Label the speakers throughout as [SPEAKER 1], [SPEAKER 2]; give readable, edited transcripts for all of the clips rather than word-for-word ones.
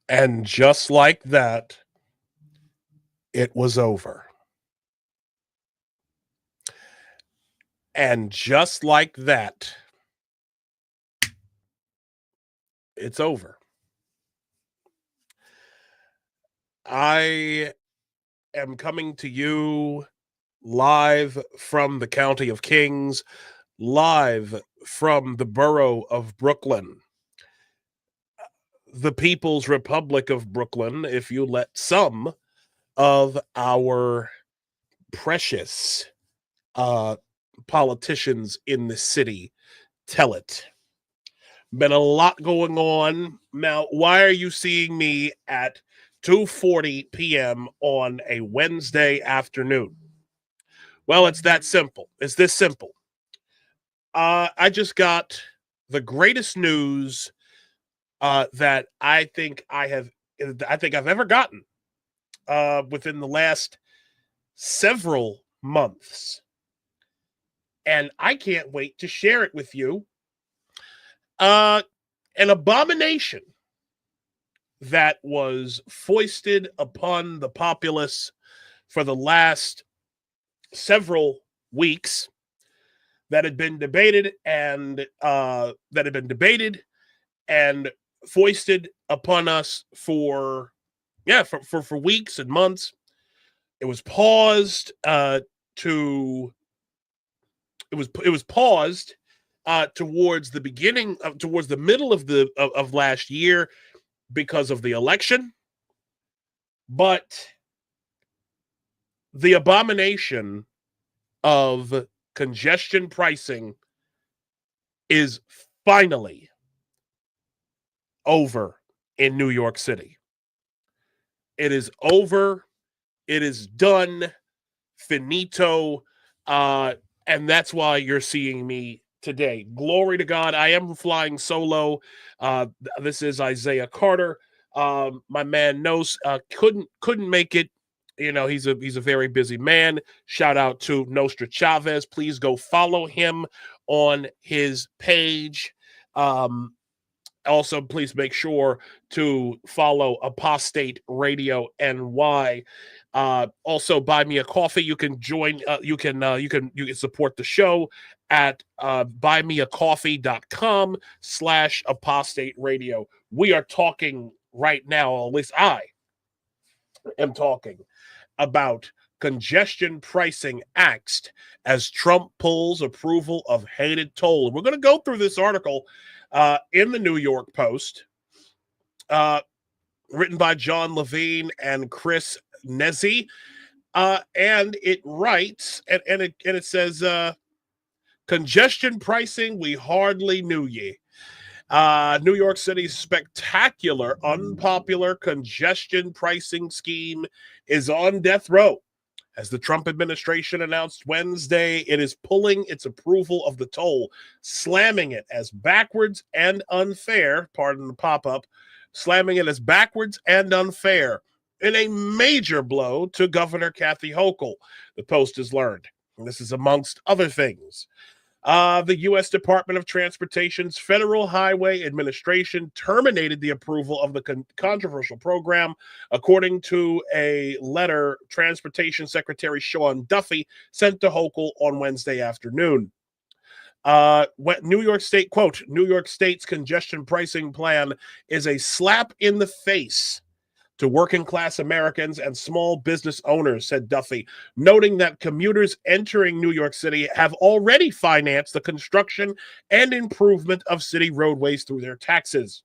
[SPEAKER 1] And just like that, it was over. And just like that, it's over. I am coming to you live from the County of Kings, live from the borough of Brooklyn, the People's Republic of Brooklyn, if you let some of our precious uh, politicians in the city tell it. Been a lot going on. Now, why are you seeing me at 2:40 p.m. on a Wednesday afternoon? Well, it's that simple. It's this simple. I just got the greatest news that I think I've ever gotten within the last several months, and I can't wait to share it with you. Uh, an abomination that was foisted upon the populace for the last several weeks that had been debated and foisted upon us for weeks and months. It was paused to it was paused towards the middle of last year because of the election, but the abomination of congestion pricing is finally over in New York City. It is over. It is done. Finito. And that's why you're seeing me today. Glory to God. I am flying solo. This is Isaiah Carter. My man knows couldn't make it. You know, he's a very busy man. Shout out to Nostra Chavez. Please go follow him on his page. Also, please make sure to follow Apostate Radio NY. Also, buy me a coffee. You can join. You can support the show at buymeacoffee.com/apostate radio. We are talking right now. At least I am talking about congestion pricing axed as Trump pulls approval of hated toll. We're going to go through this article in the New York Post, written by John Levine and Chris Nezzi, and it writes, and it says, congestion pricing, we hardly knew ye. New York City's spectacular, unpopular congestion pricing scheme is on death row. As the Trump administration announced Wednesday, it is pulling its approval of the toll, slamming it as backwards and unfair, pardon the pop-up, slamming it as backwards and unfair in a major blow to Governor Kathy Hochul, the Post has learned. And this is amongst other things. The U.S. Department of Transportation's Federal Highway Administration terminated the approval of the controversial program, according to a letter Transportation Secretary Sean Duffy sent to Hochul on Wednesday afternoon. New York State, quote, New York State's congestion pricing plan is a slap in the face to working class Americans and small business owners, said Duffy, noting that commuters entering New York City have already financed the construction and improvement of city roadways through their taxes.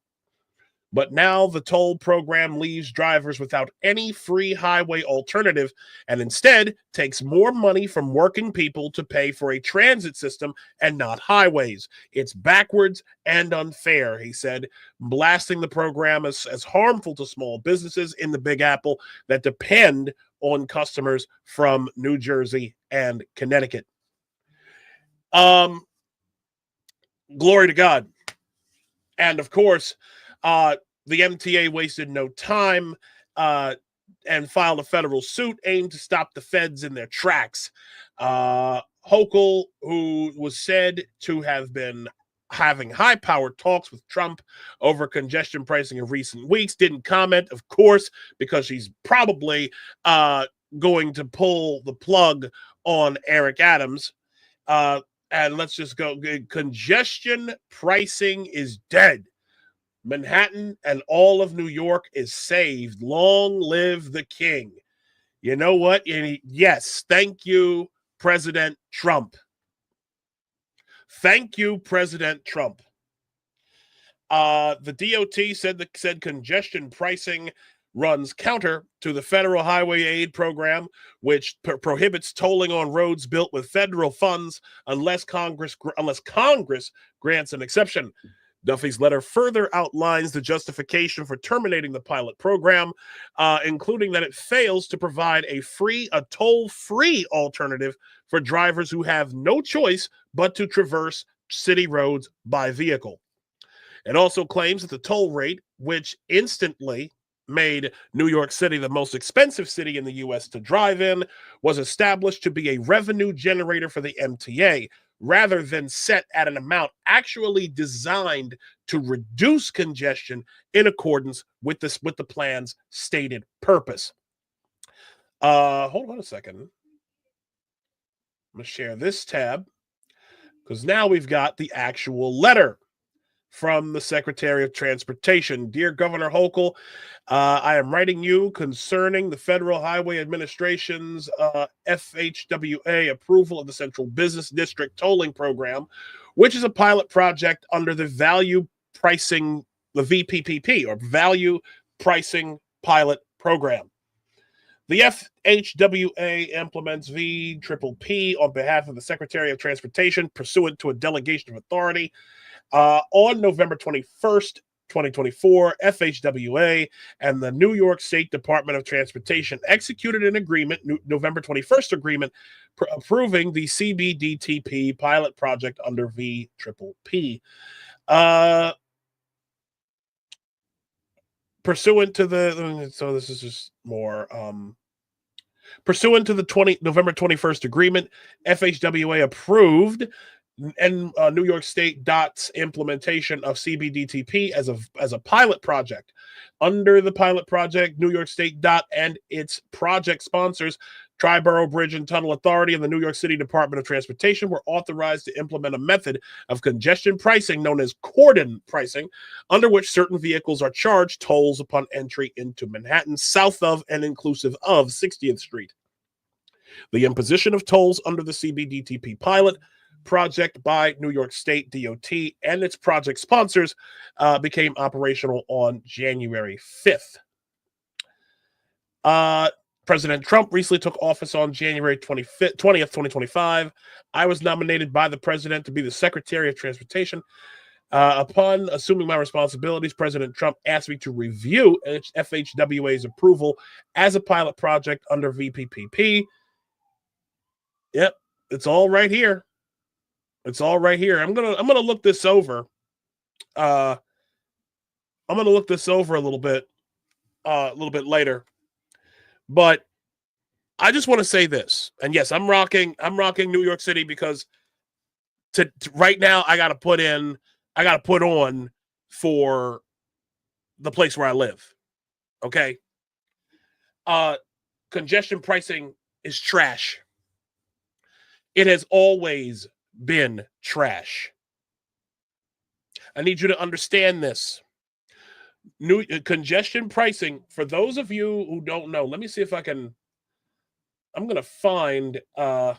[SPEAKER 1] But now the toll program leaves drivers without any free highway alternative and instead takes more money from working people to pay for a transit system and not highways. It's backwards and unfair, he said, blasting the program as harmful to small businesses in the Big Apple that depend on customers from New Jersey and Connecticut. Glory to God. And of course, the MTA wasted no time and filed a federal suit aimed to stop the feds in their tracks. Hochul, who was said to have been having high-powered talks with Trump over congestion pricing in recent weeks. Didn't comment, of course, because she's probably going to pull the plug on Eric Adams. And let's just go. Congestion pricing is dead. Manhattan and all of New York is saved. Long live the king. You know what? Yes, thank you, President Trump. Thank you, President Trump. The DOT said congestion pricing runs counter to the federal highway aid program, which prohibits tolling on roads built with federal funds unless Congress grants an exception. Duffy's letter further outlines the justification for terminating the pilot program, including that it fails to provide a toll-free alternative for drivers who have no choice but to traverse city roads by vehicle. It also claims that the toll rate, which instantly made New York City the most expensive city in the U.S. to drive in, was established to be a revenue generator for the MTA, rather than set at an amount actually designed to reduce congestion in accordance with the plan's stated purpose. Hold on a second. I'm going to share this tab because now we've got the actual letter from the Secretary of Transportation. Dear Governor Hochul, I am writing you concerning the Federal Highway Administration's FHWA approval of the Central Business District Tolling Program, which is a pilot project under the Value Pricing, the VPPP, or Value Pricing Pilot Program. The FHWA implements VPPP on behalf of the Secretary of Transportation pursuant to a delegation of authority. On November 21st, 2024, FHWA and the New York State Department of Transportation executed an agreement, November 21st agreement, approving the CBDTP pilot project under VPPP. Pursuant to the, so this is just more, pursuant to the November 21st agreement, FHWA approved and New York State DOT's implementation of CBDTP as a pilot project. Under the pilot project, New York State DOT and its project sponsors, Triborough Bridge and Tunnel Authority and the New York City Department of Transportation, were authorized to implement a method of congestion pricing known as cordon pricing, under which certain vehicles are charged tolls upon entry into Manhattan, south of and inclusive of 60th Street. The imposition of tolls under the CBDTP pilot project by New York State DOT and its project sponsors became operational on January 5th. President Trump recently took office on January 20th, 2025. I was nominated by the president to be the Secretary of Transportation. Upon assuming my responsibilities, President Trump asked me to review FHWA's approval as a pilot project under VPPP. Yep, it's all right here. It's all right here. I'm gonna look this over. I'm gonna look this over a little bit later. But I just want to say this, and yes, I'm rocking New York City because to right now I gotta put on for the place where I live. Okay. Congestion pricing is trash. It has always been trash. I need you to understand this. New congestion pricing, for those of you who don't know, let me see if I can. I'm going to find. I'm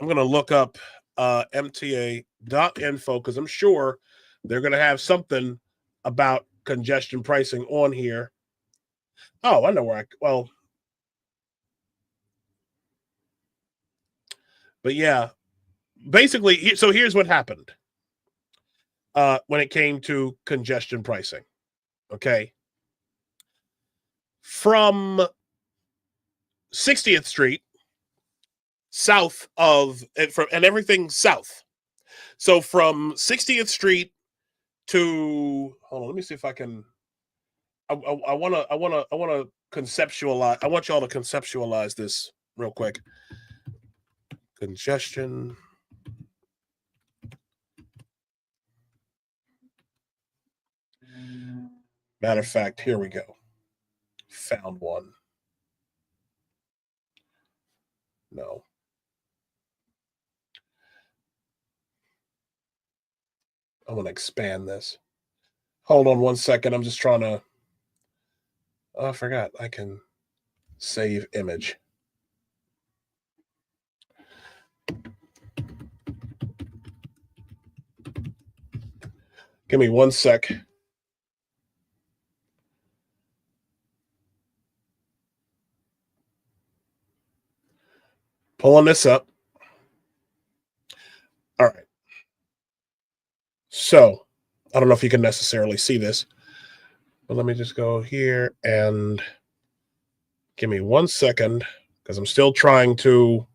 [SPEAKER 1] going to look up MTA.info because I'm sure they're going to have something about congestion pricing on here. Oh, I know where but yeah, basically, so here's what happened when it came to congestion pricing. Okay. From 60th Street, south of, and everything south. So from 60th Street to, hold on, let me see if I can, I want to conceptualize, I want y'all to conceptualize this real quick. Congestion. Matter of fact, here we go. Found one. No. I'm going to expand this. Hold on one second. I'm just trying to. Oh, I forgot. I can save image. Give me one sec. Pulling this up. All right. So, I don't know if you can necessarily see this, but let me just go here and give me 1 second because I'm still trying to.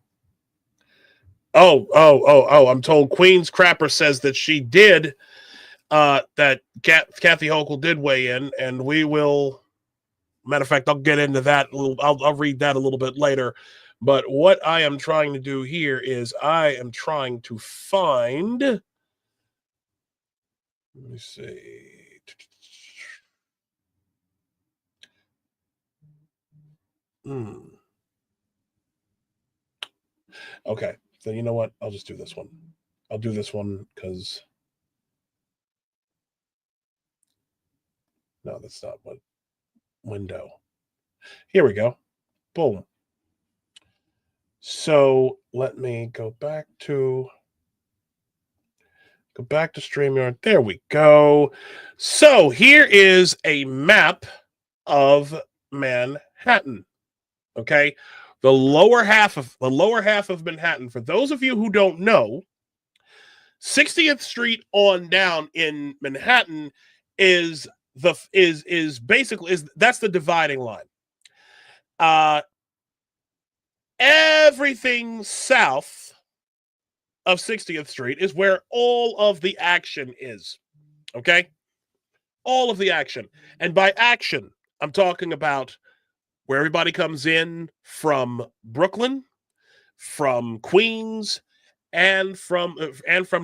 [SPEAKER 1] Oh, I'm told Queen's Crapper says that she did, that Kathy Hochul did weigh in, and we will. Matter of fact, I'll get into that. I'll read that a little bit later. But what I am trying to do here is I am trying to find. Let me see. Okay, so you know what? I'll just do this one. I'll do this one because. No, that's not what. Window. Here we go. Boom. So let me go back to StreamYard. There we go. So here is a map of Manhattan. Okay. The lower half of Manhattan. For those of you who don't know, 60th Street on down in Manhattan is basically that's the dividing line. Everything south of 60th Street is where all of the action is. Okay? All of the action. And by action, I'm talking about where everybody comes in from Brooklyn, from Queens, and from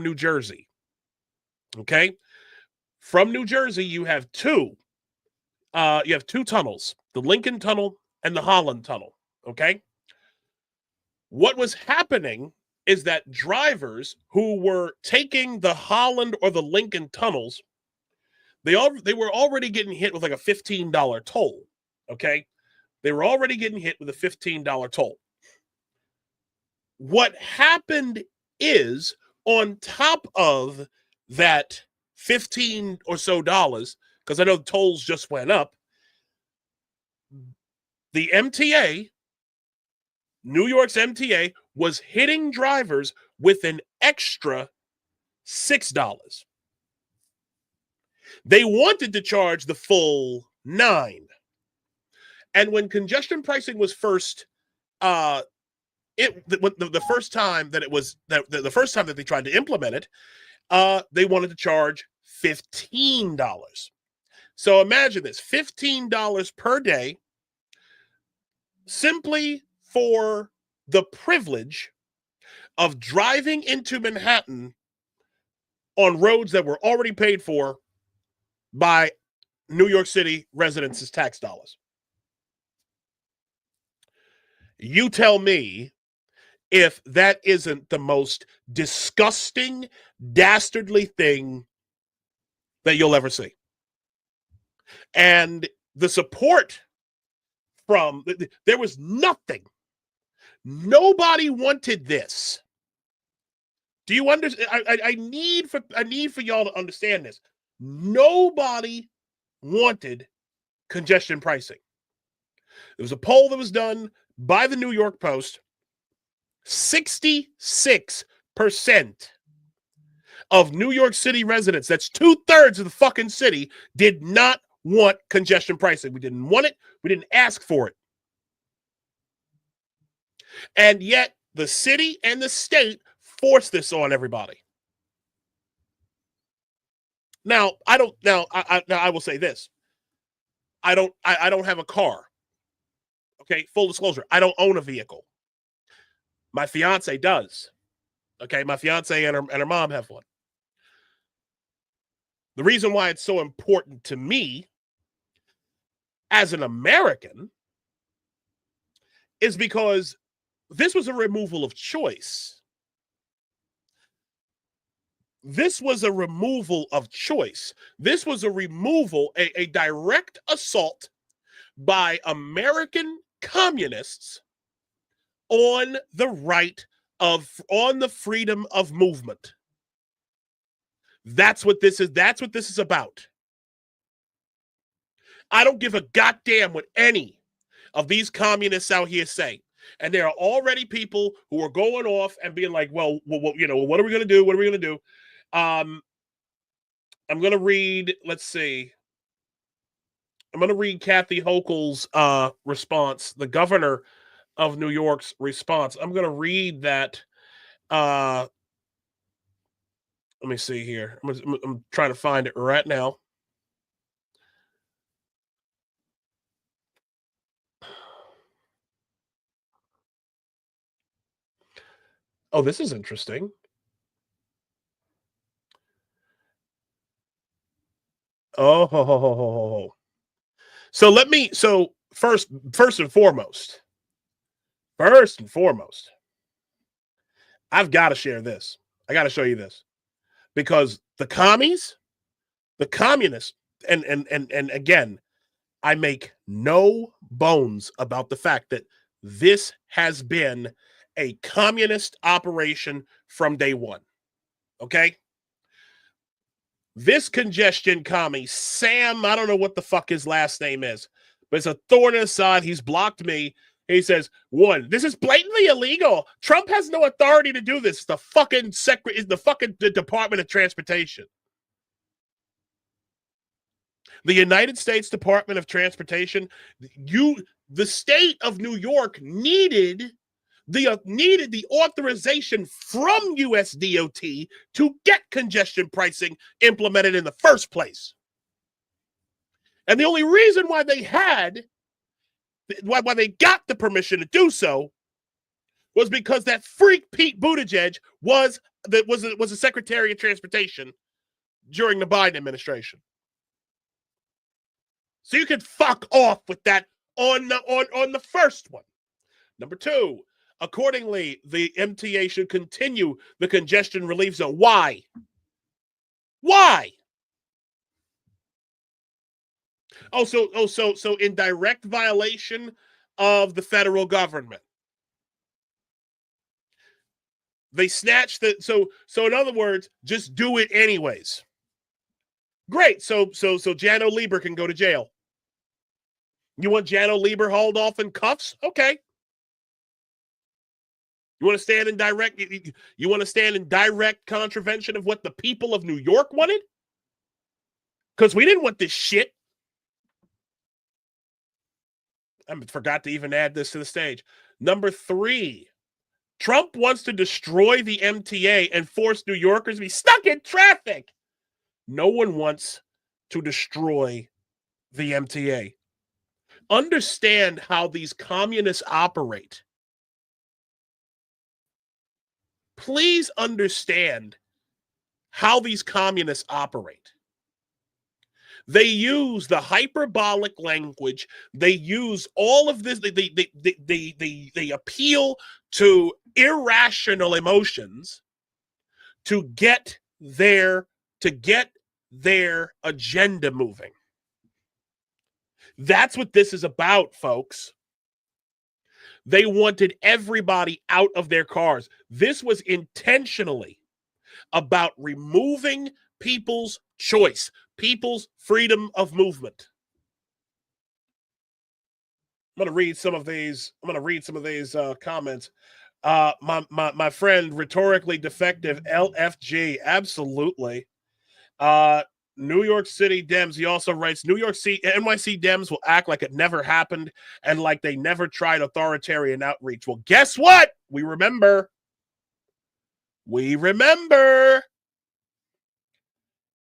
[SPEAKER 1] New Jersey. Okay? From New Jersey, you have two tunnels, the Lincoln Tunnel and the Holland Tunnel. Okay? What was happening is that drivers who were taking the Holland or the Lincoln tunnels, they were already getting hit with like a $15 toll. Okay? They were already getting hit with a $15 toll. What happened is, on top of that $15 or so, because I know the tolls just went up, the MTA, New York's MTA, was hitting drivers with an extra $6. They wanted to charge the full $9. And when congestion pricing was first, the first time that they tried to implement it, they wanted to charge $15. So imagine this: $15 per day, simply for the privilege of driving into Manhattan on roads that were already paid for by New York City residents' tax dollars. You tell me if that isn't the most disgusting, dastardly thing that you'll ever see. And the support from, there was nothing. Nobody wanted this. Do you understand? I need for y'all to understand this. Nobody wanted congestion pricing. There was a poll that was done by the New York Post. 66% of New York City residents, that's 2/3 of the fucking city, did not want congestion pricing. We didn't want it. We didn't ask for it. And yet the city and the state forced this on everybody. Now, I will say this. I don't have a car. Okay, full disclosure, I don't own a vehicle. My fiance does. Okay, my fiance and her mom have one. The reason why it's so important to me as an American is because this was a removal of choice. This was a removal of choice. This was a removal, a direct assault by American communists on the on the freedom of movement. That's what this is. That's what this is about. I don't give a goddamn what any of these communists out here say. And there are already people who are going off and being like, well, you know, what are we going to do? What are we going to do? I'm going to read, let's see. I'm going to read Kathy Hochul's response, the governor of New York's response. I'm going to read that. Let me see here. I'm trying to find it right now. Oh, this is interesting. Oh. So first and foremost, I've got to share this. I got to show you this because the communists, and again, I make no bones about the fact that this has been a communist operation from day one. Okay? This congestion commie, Sam, I don't know what the fuck his last name is, but it's a thorn in the side. He's blocked me. He says, one, this is blatantly illegal. Trump has no authority to do this. The fucking the Department of Transportation. The United States Department of Transportation, the state of New York needed the authorization from USDOT to get congestion pricing implemented in the first place. And the only reason why they got the permission to do so was because that freak Pete Buttigieg was the Secretary of Transportation during the Biden administration. So you could fuck off with that on the first one. Number two, accordingly, the MTA should continue the congestion relief zone. Why? So in direct violation of the federal government. They snatched so in other words, just do it anyways. Great. So Jano Lieber can go to jail. You want Jano Lieber hauled off in cuffs? Okay. You want to stand in direct contravention of what the people of New York wanted? Because we didn't want this shit. I forgot to even add this to the stage. Number 3, Trump wants to destroy the MTA and force New Yorkers to be stuck in traffic. No one wants to destroy the MTA. Understand how these communists operate. Please understand how these communists operate. They use the hyperbolic language. They use all of this. They appeal to irrational emotions to get their agenda moving. That's what this is about, folks. They wanted everybody out of their cars. This was intentionally about removing people's choice, people's freedom of movement. I'm going to read some of these comments. My friend, rhetorically defective LFG, absolutely. New York City Dems, he also writes, NYC Dems will act like it never happened and like they never tried authoritarian outreach. Well, guess what? We remember.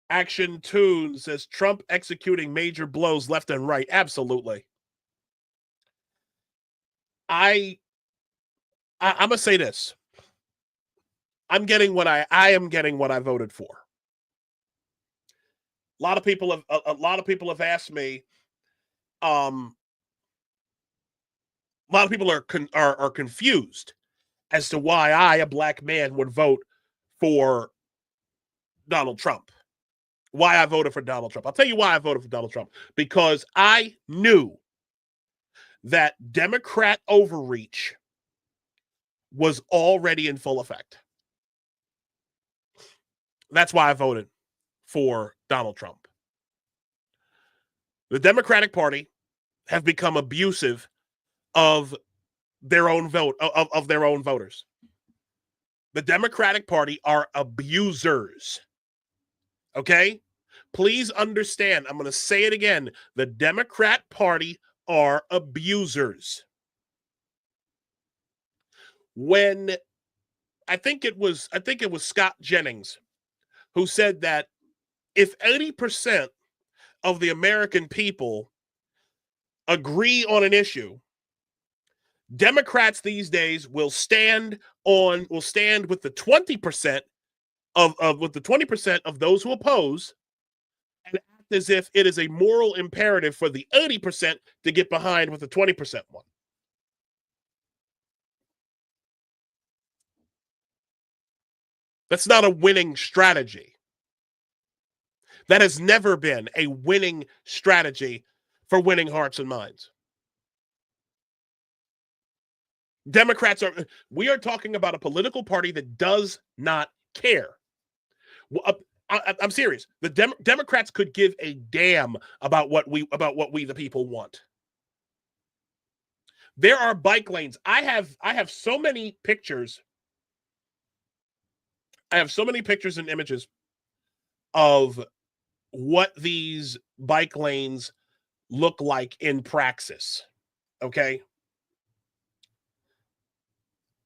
[SPEAKER 1] Action Tune says Trump executing major blows left and right. Absolutely. I I'm gonna say this. I'm getting what I am getting what I voted for. A lot of people have asked me. A lot of people are confused as to why I, a black man, would vote for Donald Trump. Why I voted for Donald Trump. I'll tell you why I voted for Donald Trump. Because I knew that Democrat overreach was already in full effect. That's why I voted for Donald Trump. The Democratic Party have become abusive of their own vote, of their own voters. The Democratic Party are abusers. Okay? Please understand, I'm going to say it again. The Democrat Party are abusers. When I think it was Scott Jennings who said that if 80% of the American people agree on an issue, Democrats these days will stand with the 20% of those who oppose, and act as if it is a moral imperative for the 80% to get behind with the 20% one. That's not a winning strategy. That has never been a winning strategy for winning hearts and minds. We are talking about a political party that does not care. I'm serious. The Democrats could give a damn about what we the people want. There are bike lanes. I have so many pictures. I have so many pictures and images of what these bike lanes look like in praxis. Okay.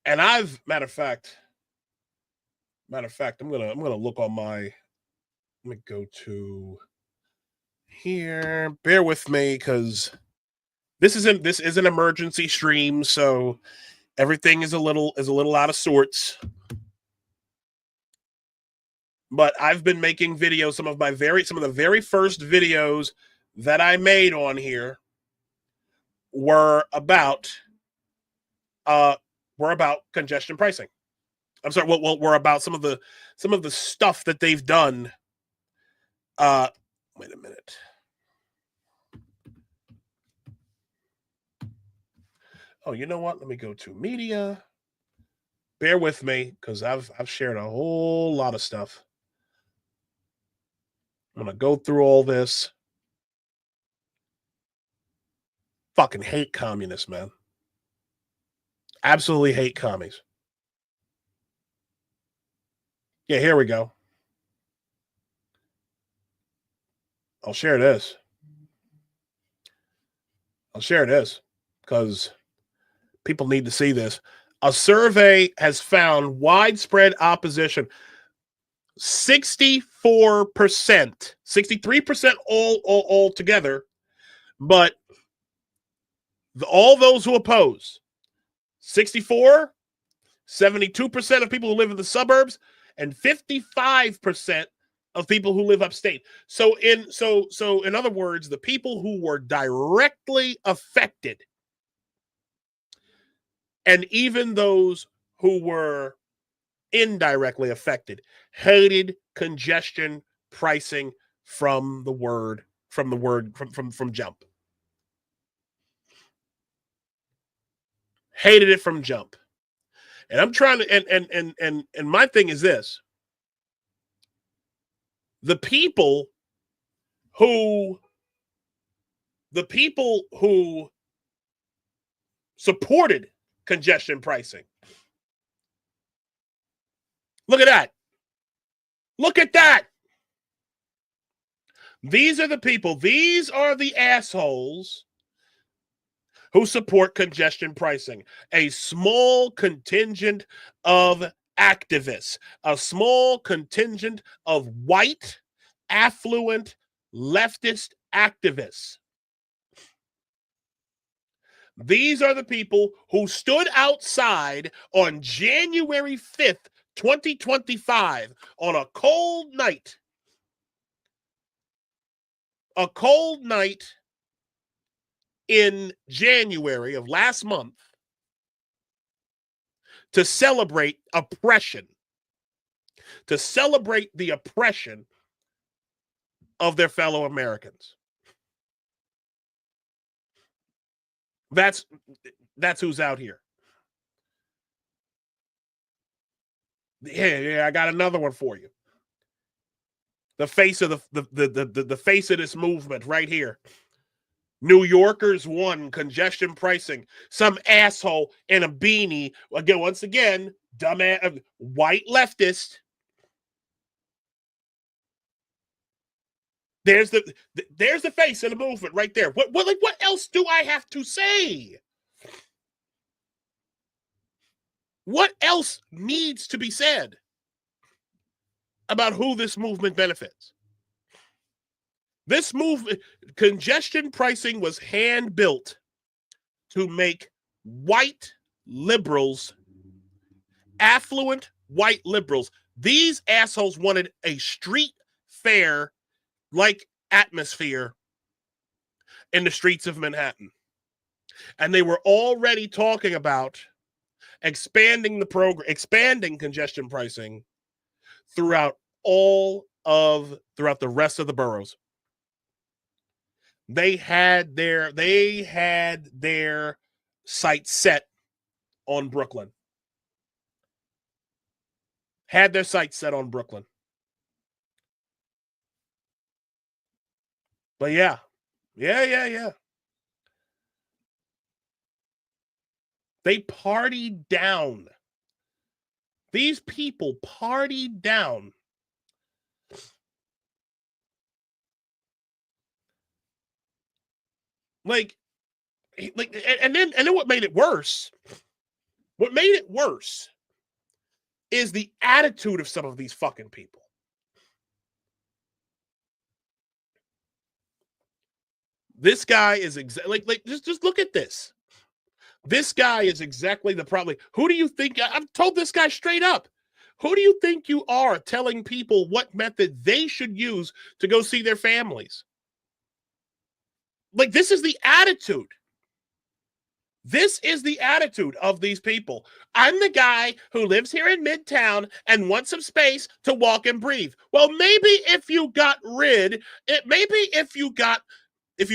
[SPEAKER 1] And matter of fact, I'm gonna look on my. Let me go to here. Bear with me, because this is an emergency stream, so everything is a little out of sorts. But I've been making videos. Some of the very first videos that I made on here were about congestion pricing. I'm sorry. Well, we're about some of the stuff that they've done. Wait a minute. Oh, you know what? Let me go to media. Bear with me, because I've shared a whole lot of stuff. I'm gonna go through all this. Fucking hate communists, man. Absolutely hate commies. Yeah, here we go. I'll share this. Because people need to see this. A survey has found widespread opposition. 64%, 63% all together, but all those who oppose, 64, 72% of people who live in the suburbs, and 55% of people who live upstate. So in other words, the people who were directly affected, and even those who were indirectly affected, hated congestion pricing from jump. Hated it from jump. And I'm trying to and my thing is this. The people who supported congestion pricing. Look at that. Look at that. These are the people. These are the assholes who support congestion pricing. A small contingent of activists, a small contingent of white, affluent, leftist activists. These are the people who stood outside on January 5th, 2025, on a cold night. A cold night in January of last month to celebrate oppression, to celebrate the oppression of their fellow Americans. That's who's out here. Yeah, I got another one for you. The face of the face of this movement right here. New Yorkers won congestion pricing. Some asshole in a beanie, again, once again, dumbass, white leftist. There's the face of the movement right there. What else do I have to say? What else needs to be said about who this movement benefits? This movement, congestion pricing, was hand-built to make white liberals, affluent white liberals, these assholes wanted a street fair like atmosphere in the streets of Manhattan. And they were already talking about expanding the program, expanding congestion pricing throughout the rest of the boroughs. They had their sights set on Brooklyn. Had their sights set on Brooklyn. But yeah. They partied down. These people partied down. And then what made it worse? What made it worse is the attitude of some of these fucking people. This guy is just look at this. This guy is exactly the problem. Who do you think? I've told this guy straight up. Who do you think you are telling people what method they should use to go see their families? Like, this is the attitude. This is the attitude of these people. I'm the guy who lives here in Midtown and wants some space to walk and breathe. Well, maybe if you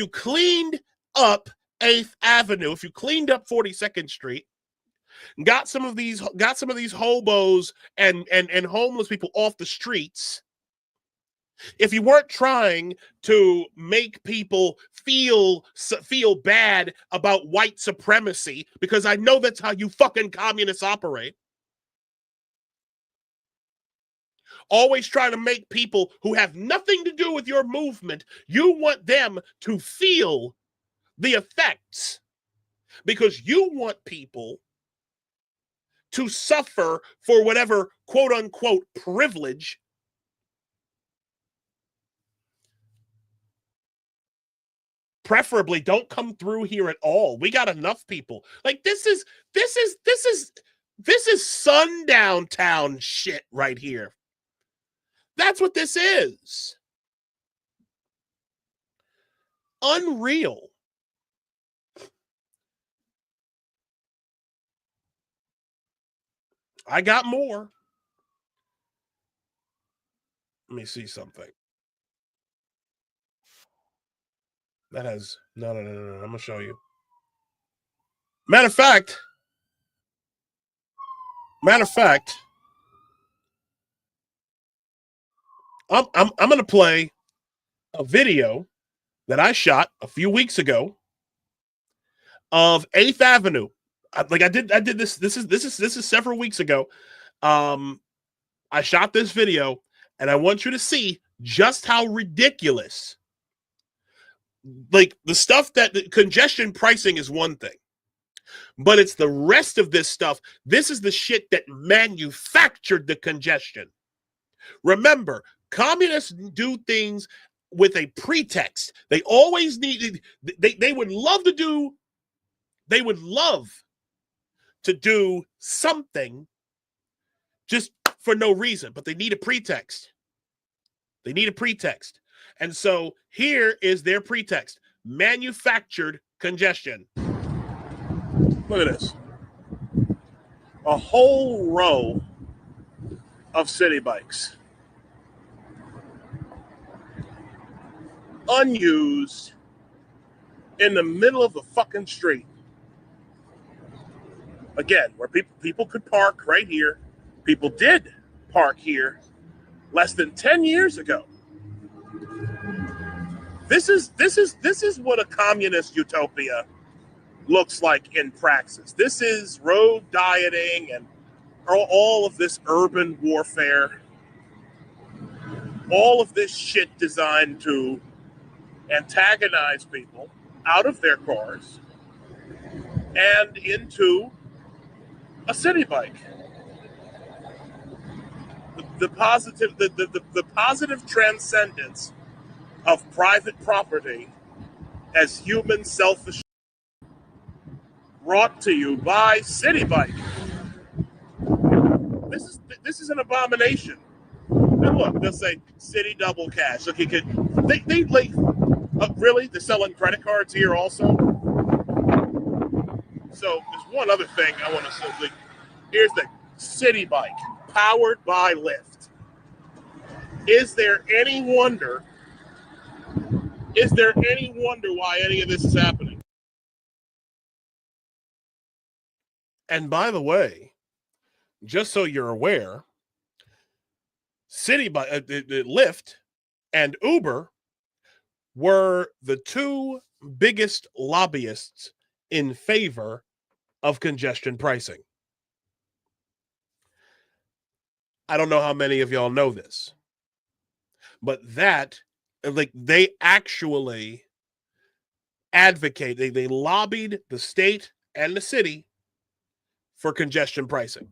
[SPEAKER 1] cleaned up 8th Avenue, if you cleaned up 42nd Street, got some of these hobos and homeless people off the streets, if you weren't trying to make people feel bad about white supremacy, because I know that's how you fucking communists operate, always trying to make people who have nothing to do with your movement, you want them to feel the effects, because you want people to suffer for whatever quote unquote privilege preferably don't come through here at all. We got enough people. Like, this is sundown town shit right here. That's what this is. Unreal. I got more. Let me see something. That has no. I'm gonna show you. Matter of fact, I'm gonna play a video that I shot a few weeks ago of 8th Avenue. I did this. This is several weeks ago. I shot this video, and I want you to see just how ridiculous. Like, the stuff that the congestion pricing is one thing, but it's the rest of this stuff. This is the shit that manufactured the congestion. Remember, communists do things with a pretext. They always needed, they would love to do They would love to do something just for no reason, but they need a pretext. They need a pretext. And so here is their pretext: manufactured congestion. Look at this. A whole row of city bikes. Unused in the middle of the fucking street. Again, where people could park right here. People did park here less than 10 years ago. This is what a communist utopia looks like in praxis. This is road dieting and all of this urban warfare. All of this shit designed to antagonize people out of their cars and into a city bike. The positive transcendence of private property as human selfish, brought to you by City Bike. This is an abomination. And look, they'll say City Double Cash. Look, you could they like really? They're selling credit cards here also. So there's one other thing I want to say. Like, here's the City Bike, powered by Lyft. Is there any wonder why any of this is happening? And by the way, just so you're aware, Lyft and Uber were the two biggest lobbyists in favor of congestion pricing. I don't know how many of y'all know this, but they actually advocate, they lobbied the state and the city for congestion pricing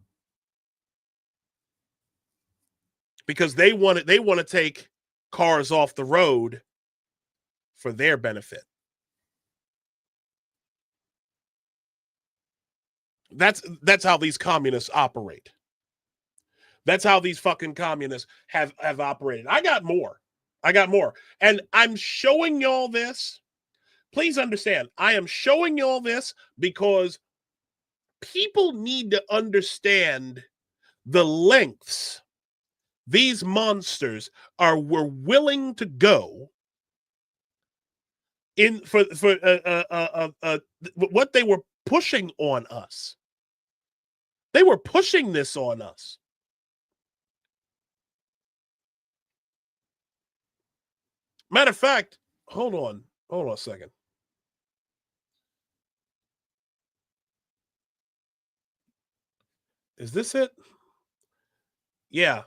[SPEAKER 1] because they want to take cars off the road for their benefit. That's how these communists operate. That's how these fucking communists have operated. I got more. And I'm showing y'all this. Please understand, I am showing y'all this because people need to understand the lengths these monsters were willing to go in for what they were pushing on us. They were pushing this on us. Matter of fact, hold on a second. Is this it? Yeah.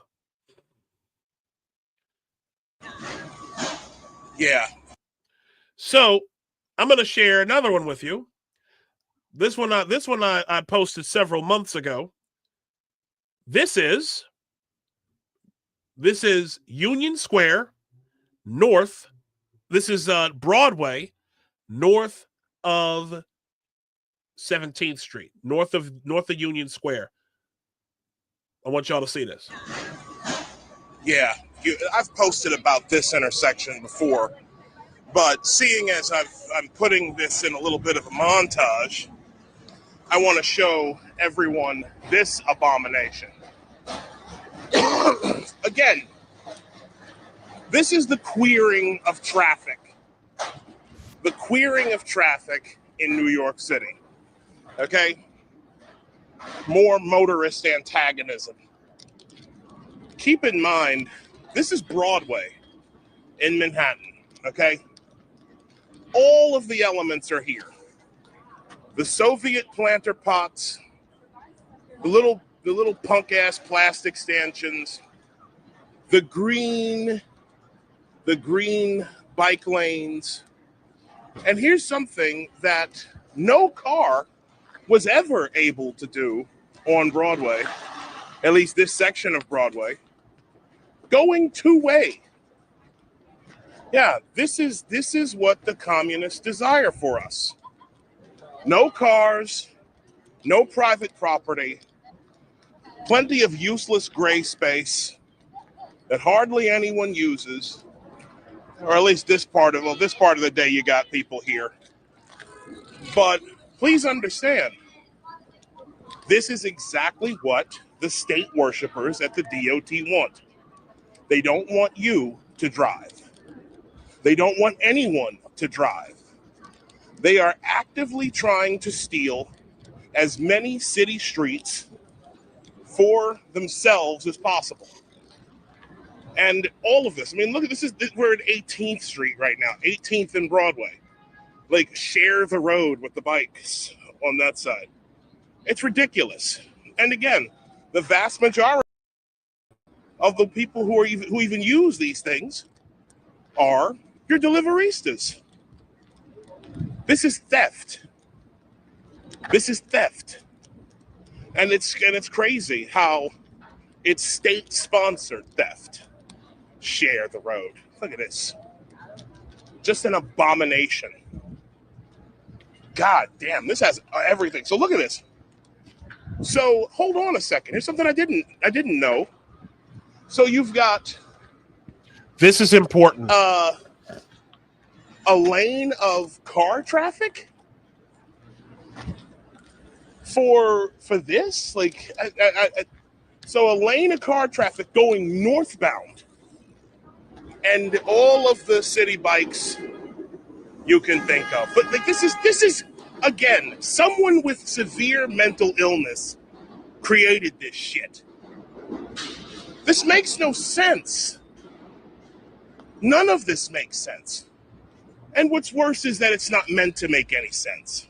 [SPEAKER 1] Yeah. So I'm going to share another one with you. This one I posted several months ago. This is Union Square north. This is Broadway north of 17th Street, north of Union Square. I want y'all to see this. Yeah, I've posted about this intersection before, but seeing as I'm putting this in a little bit of a montage, I want to show everyone this abomination. Again, this is the queering of traffic. The queering of traffic in New York City. Okay? More motorist antagonism. Keep in mind, this is Broadway in Manhattan, okay? All of the elements are here. The Soviet planter pots, the little punk-ass plastic stanchions, the green bike lanes. And here's something that no car was ever able to do on Broadway, at least this section of Broadway, going two-way. Yeah, this is what the communists desire for us. No cars, no private property, plenty of useless gray space that hardly anyone uses, or at least this part of the day you got people here. But please understand, this is exactly what the state worshipers at the DOT want. They don't want you to drive. They don't want anyone to drive. They are actively trying to steal as many city streets for themselves as possible. And all of this, I mean, look at this, we're at 18th Street right now, 18th and Broadway. Like, share the road with the bikes on that side. It's ridiculous. And again, the vast majority of the people who even use these things are your deliveristas. This is theft. This is theft. And it's crazy how it's state-sponsored theft. Share the road. Look at this. Just an abomination. God damn, this has everything. So look at this. So hold on a second. Here's something I didn't know. So you've got, this is important, a lane of car traffic for this, like, so a lane of car traffic going northbound, and all of the city bikes you can think of. But like, this is again, someone with severe mental illness created this shit. This makes no sense. None of this makes sense. And what's worse is that it's not meant to make any sense.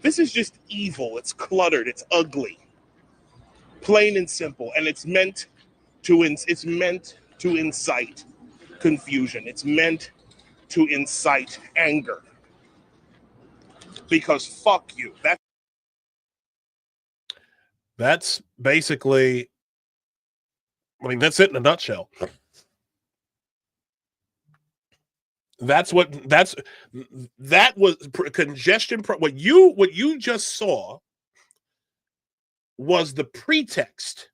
[SPEAKER 1] This is just evil. It's cluttered. It's ugly. Plain and simple. And it's meant to incite confusion. It's meant to incite anger. Because fuck you. That's basically, I mean, that's it in a nutshell. That was congestion. What you just saw was the pretext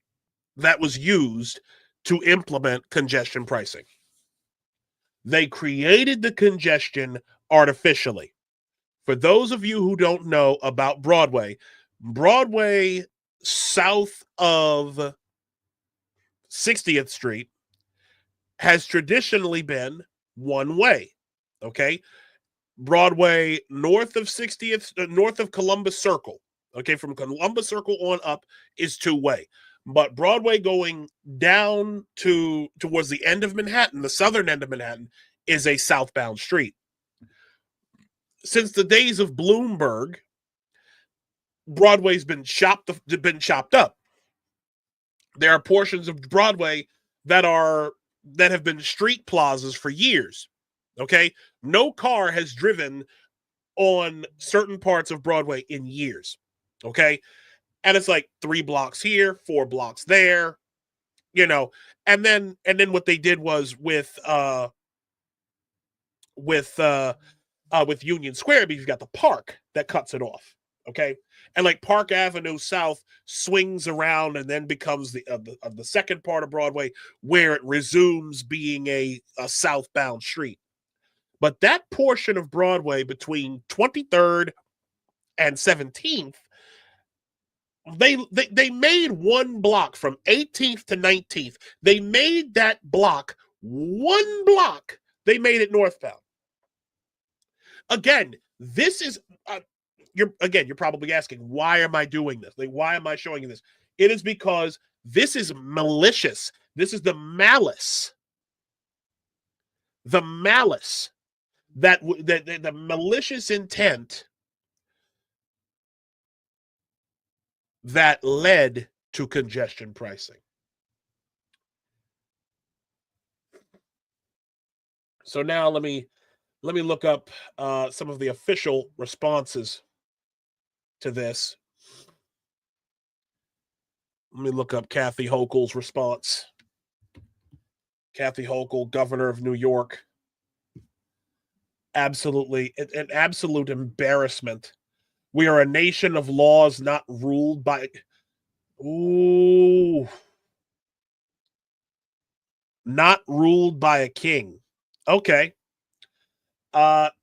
[SPEAKER 1] that was used to implement congestion pricing. They created the congestion artificially. For those of you who don't know about Broadway south of 60th Street has traditionally been one way. Okay, Broadway north of 60th, north of Columbus Circle. Okay, from Columbus Circle on up is two-way. But Broadway going down towards the end of Manhattan, the southern end of Manhattan, is a southbound street. Since the days of Bloomberg, Broadway's been chopped up. There are portions of Broadway that have been street plazas for years. Okay, no car has driven on certain parts of Broadway in years. Okay, and it's like 3 blocks here, 4 blocks there, and then what they did was with Union Square, because you've got the park that cuts it off. Okay, and like Park Avenue South swings around and then becomes the second part of Broadway, where it resumes being a southbound street. But that portion of Broadway between 23rd and 17th, they made one block from 18th to 19th. They made that block one block. They made it northbound. Again, this is you're probably asking, why am I doing this? Like, why am I showing you this? It is because this is malicious. This is the malice. The malice that the malicious intent that led to congestion pricing. So now let me look up some of the official responses to this. Let me look up Kathy Hochul's response. Kathy Hochul, governor of New York, Absolutely. An absolute embarrassment. We are a nation of laws not ruled by. Ooh. Not ruled by a king. Okay.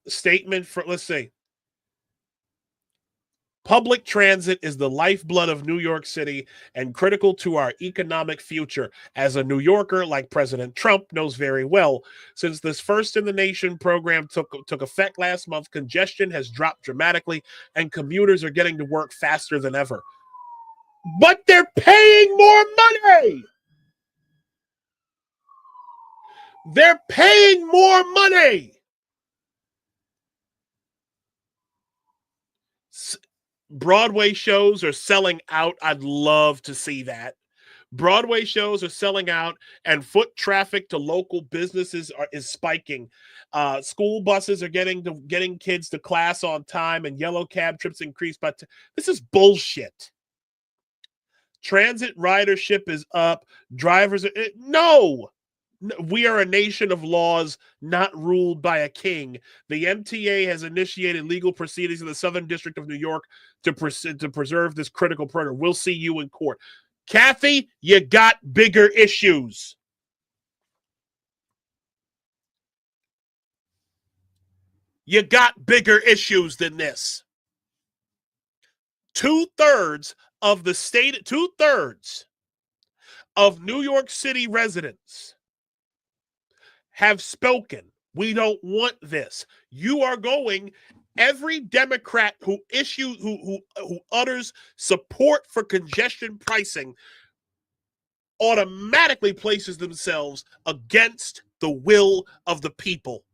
[SPEAKER 1] Statement for, let's see. Public transit is the lifeblood of New York City and critical to our economic future. As a New Yorker, like President Trump knows very well, since this first in the nation program took effect last month, congestion has dropped dramatically and commuters are getting to work faster than ever. But they're paying more money. They're paying more money. Broadway shows are selling out. I'd love to see that. Broadway shows are selling out, and foot traffic to local businesses is spiking. School buses are getting kids to class on time, and yellow cab trips increased. But this is bullshit. Transit ridership is up. Drivers are no. We are a nation of laws, not ruled by a king. The MTA has initiated legal proceedings in the Southern District of New York to preserve this critical program. We'll see you in court. Kathy, you got bigger issues. You got bigger issues than this. 2/3 of the state, 2/3 of New York City residents have spoken. We don't want this. You are going. Every Democrat who utters support for congestion pricing automatically places themselves against the will of the people.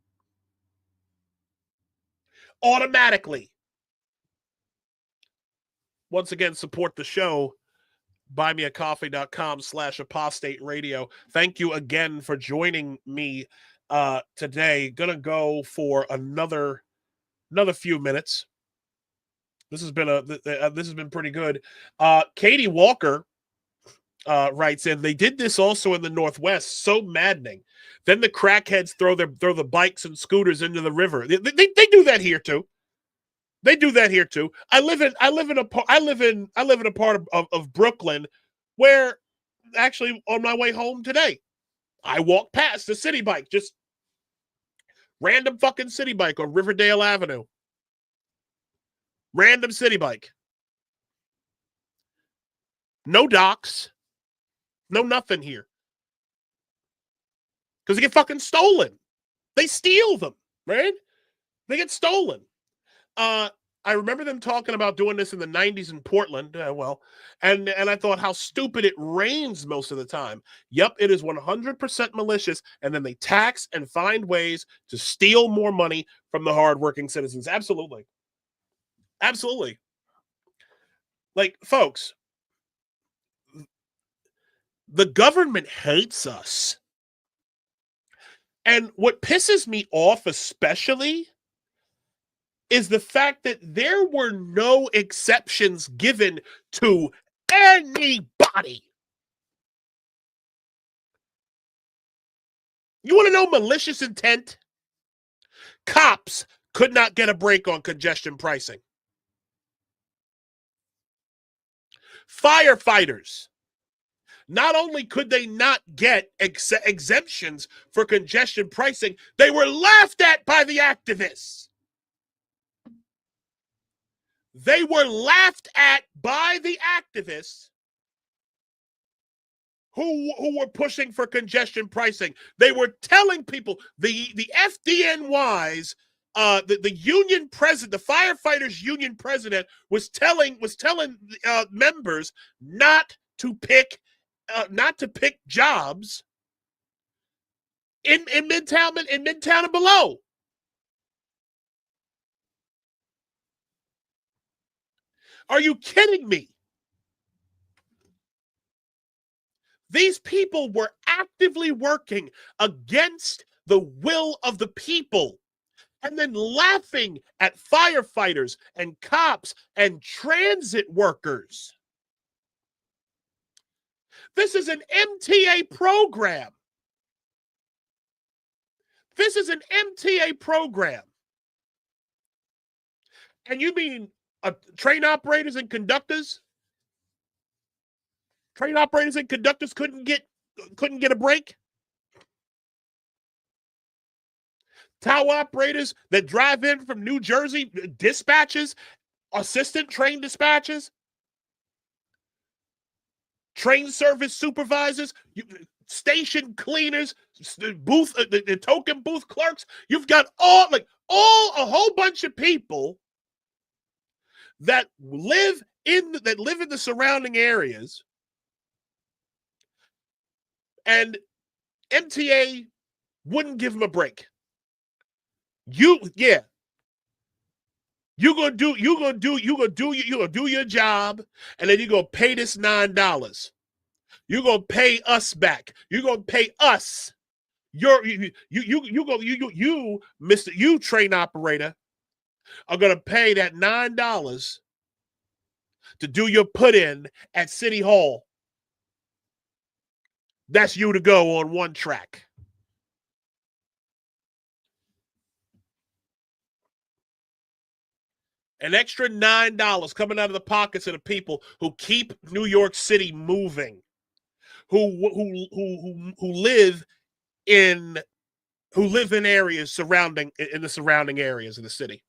[SPEAKER 1] Automatically. Once again, support the show. buymeacoffee.com/apostate radio. Thank you again for joining me today. Gonna go for another few minutes. This has been pretty good. Katie Walker writes in, they did this also in the Northwest. So maddening. Then the crackheads throw the bikes and scooters into the river. They do that here too. They do that here too. I live in a part of Brooklyn where, actually, on my way home today, I walked past a city bike, just random fucking city bike on Riverdale Avenue. Random city bike. No docks. No nothing here. Because they get fucking stolen. They steal them, right? They get stolen. I remember them talking about doing this in the 90s in Portland. And I thought how stupid. It rains most of the time. Yep, it is 100% malicious. And then they tax and find ways to steal more money from the hardworking citizens. Absolutely. Absolutely. Like, folks, the government hates us. And what pisses me off especially is the fact that there were no exceptions given to anybody. You want to know malicious intent? Cops could not get a break on congestion pricing. Firefighters, not only could they not get exemptions for congestion pricing, they were laughed at by the activists. They were laughed at by the activists who were pushing for congestion pricing. They were telling people, the FDNYs, the union president, the firefighters union president was telling members not to pick jobs in Midtown and below. Are you kidding me? These people were actively working against the will of the people and then laughing at firefighters and cops and transit workers. This is an MTA program. This is an MTA program. And you mean train operators and conductors? Train operators and conductors couldn't get a break? Tower operators that drive in from New Jersey, dispatches, assistant train dispatches, train service supervisors, station cleaners, booth, the token booth clerks. You've got all a whole bunch of people that live in the surrounding areas, and MTA wouldn't give them a break. You gonna do your job, and then you're gonna pay this $9. You're gonna pay us back. You're gonna pay us. You train operator are gonna pay that $9 to do your put in at City Hall. That's you to go on one track. An extra $9 coming out of the pockets of the people who keep New York City moving, who live in areas in the surrounding areas of the city.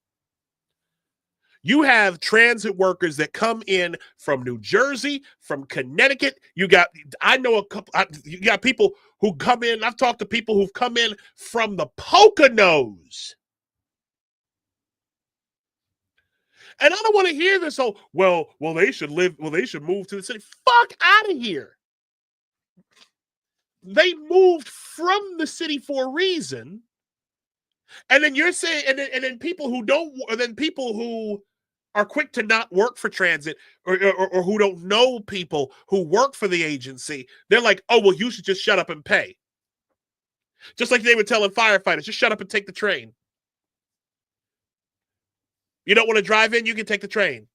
[SPEAKER 1] You have transit workers that come in from New Jersey, from Connecticut. You got people who come in. I've talked to people who've come in from the Poconos. And I don't want to hear this whole, they should move to the city. Fuck out of here. They moved from the city for a reason. And then you're saying, and then people who are quick to not work for transit or who don't know people who work for the agency, they're like, oh, well, you should just shut up and pay. Just like they were telling firefighters, just shut up and take the train. You don't want to drive in, you can take the train.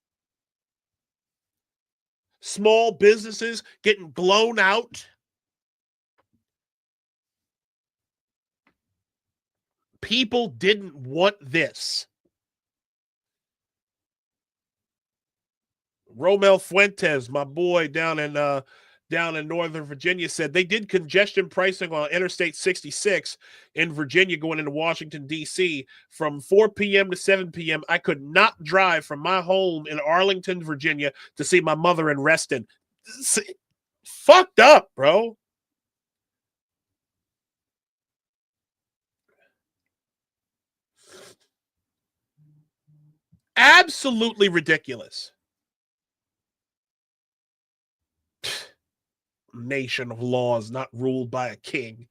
[SPEAKER 1] Small businesses getting blown out. People didn't want this. Romel Fuentes, my boy down in Northern Virginia, said they did congestion pricing on Interstate 66 in Virginia going into Washington, D.C. from 4 p.m. to 7 p.m. I could not drive from my home in Arlington, Virginia to see my mother in Reston. Fucked up, bro. Absolutely ridiculous. Nation of laws not ruled by a king.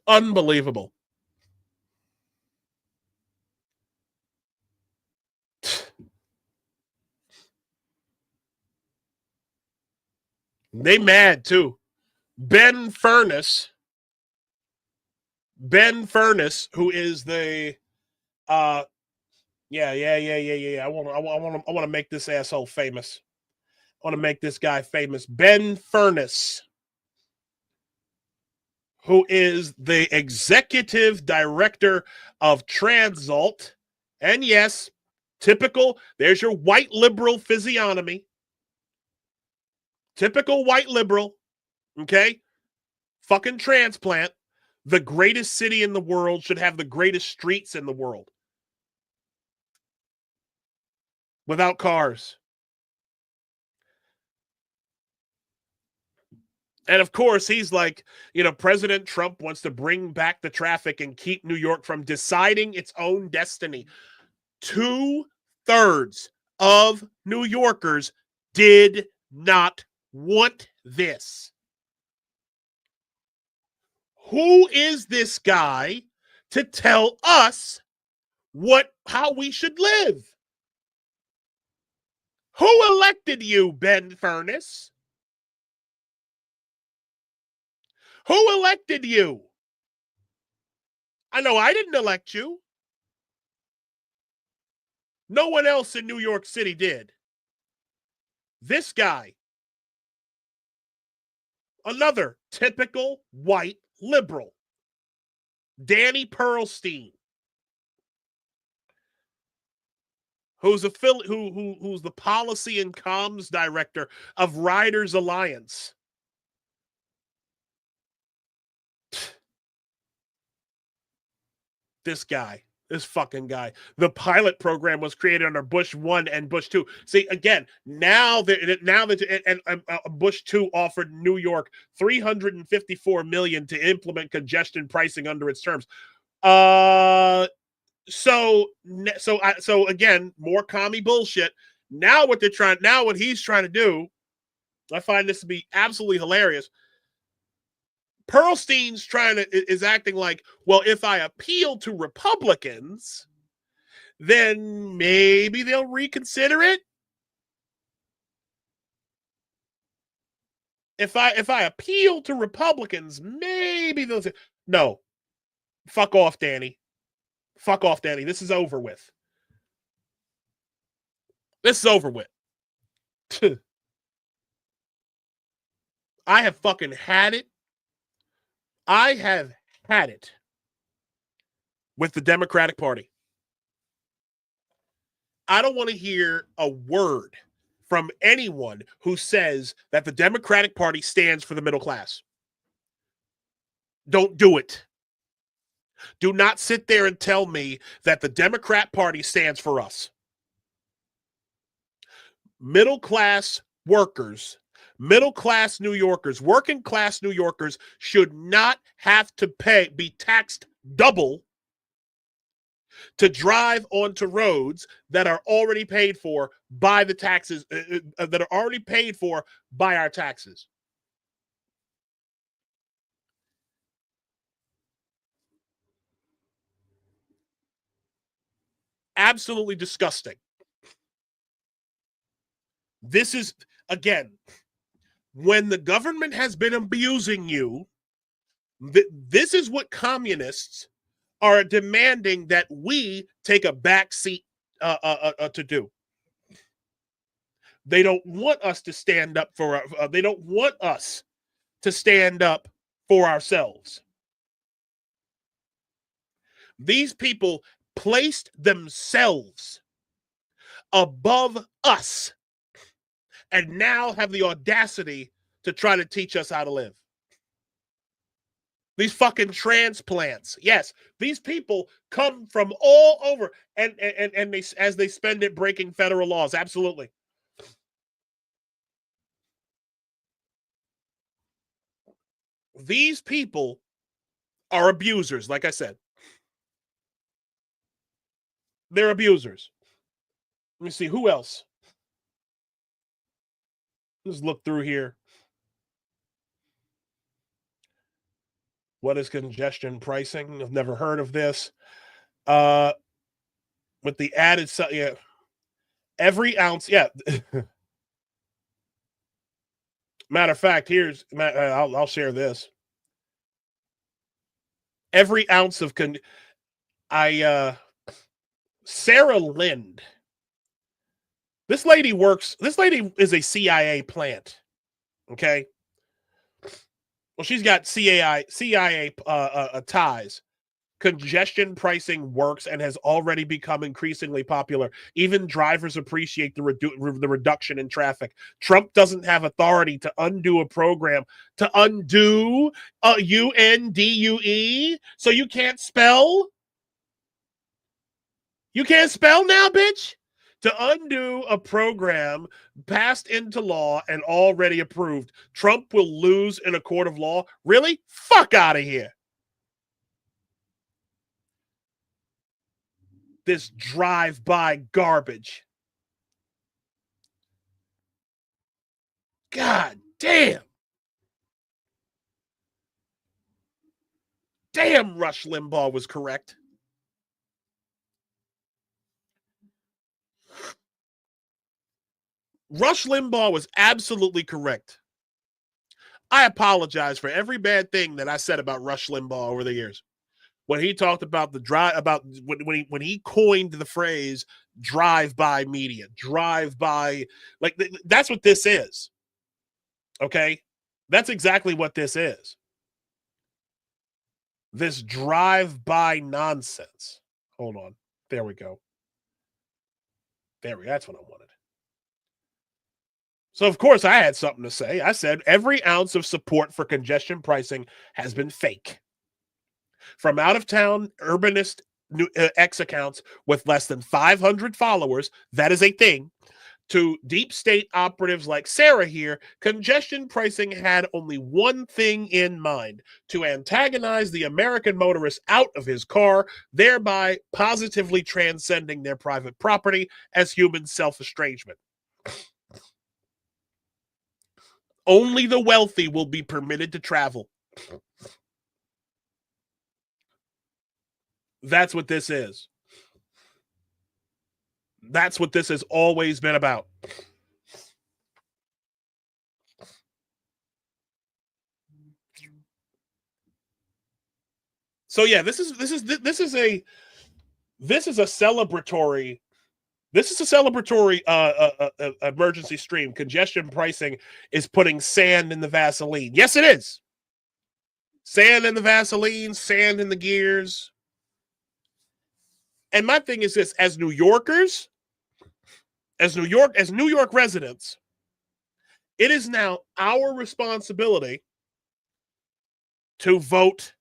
[SPEAKER 1] Unbelievable. They mad too. Ben Furness, who is the yeah. I want to make this asshole famous. I want to make this guy famous. Ben Furness, who is the executive director of Transalt. And yes, typical, there's your white liberal physiognomy. Typical white liberal, okay? Fucking transplant. The greatest city in the world should have the greatest streets in the world. Without cars. And of course, he's like, President Trump wants to bring back the traffic and keep New York from deciding its own destiny. 2/3 of New Yorkers did not want this. Who is this guy to tell us how we should live? Who elected you, Ben Furness? Who elected you? I know I didn't elect you. No one else in New York City did. This guy. Another typical white liberal, Danny Pearlstein, who's who's the policy and comms director of Riders Alliance. This fucking guy. The pilot program was created under Bush 1 and Bush 2. See, again, now that Bush 2 offered New York $354 million to implement congestion pricing under its terms. So again, more commie bullshit. Now what he's trying to do, I find this to be absolutely hilarious. Pearlstein's is acting like, well, if I appeal to Republicans, then maybe they'll reconsider it. If I appeal to Republicans, maybe they'll say, no, fuck off, Danny. Fuck off, Danny. This is over with. This is over with. I have fucking had it. I have had it with the Democratic Party. I don't want to hear a word from anyone who says that the Democratic Party stands for the middle class. Don't do it. Do not sit there and tell me that the Democrat Party stands for us. Middle class workers, middle class New Yorkers, working class New Yorkers should not have to be taxed double to drive onto roads that are already paid for by the taxes, that are already paid for by our taxes. Absolutely disgusting. This is, again, when the government has been abusing you, this is what communists are demanding that we take a back seat to do. They don't want us to stand up for. They don't want us to stand up for ourselves. These people placed themselves above us and now have the audacity to try to teach us how to live. These fucking transplants. Yes, these people come from all over, and they, as they spend it breaking federal laws. Absolutely. These people are abusers, like I said. They're abusers. Let me see, who else? Let's look through here. What is congestion pricing? I've never heard of this. With the added, yeah, every ounce, yeah. Matter of fact, here's, I'll share this. Every ounce of Sarah Lind. This lady is a CIA plant. Okay. Well, she's got CIA ties. Congestion pricing works and has already become increasingly popular. Even drivers appreciate the reduction in traffic. Trump doesn't have authority to undo a program, to undo UNDUE. So you can't spell? You can't spell now, bitch? To undo a program passed into law and already approved. Trump will lose in a court of law? Really? Fuck out of here. This drive-by garbage. God damn. Damn, Rush Limbaugh was correct. Rush Limbaugh was absolutely correct. I apologize for every bad thing that I said about Rush Limbaugh over the years. When he talked about when he coined the phrase drive-by media, drive-by, like that's what this is. Okay? That's exactly what this is. This drive-by nonsense. Hold on. There we go. That's what I wanted. So, of course, I had something to say. I said every ounce of support for congestion pricing has been fake. From out-of-town urbanist X accounts with less than 500 followers, that is a thing, to deep state operatives like Sarah here, congestion pricing had only one thing in mind: to antagonize the American motorist out of his car, thereby positively transcending their private property as human self-estrangement. Only the wealthy will be permitted to travel. That's what this is. That's what this has always been about. So yeah, this is a celebratory emergency stream. Congestion pricing is putting sand in the Vaseline. Yes, it is. Sand in the Vaseline, sand in the gears. And my thing is this: as New Yorkers, as New York residents, it is now our responsibility to vote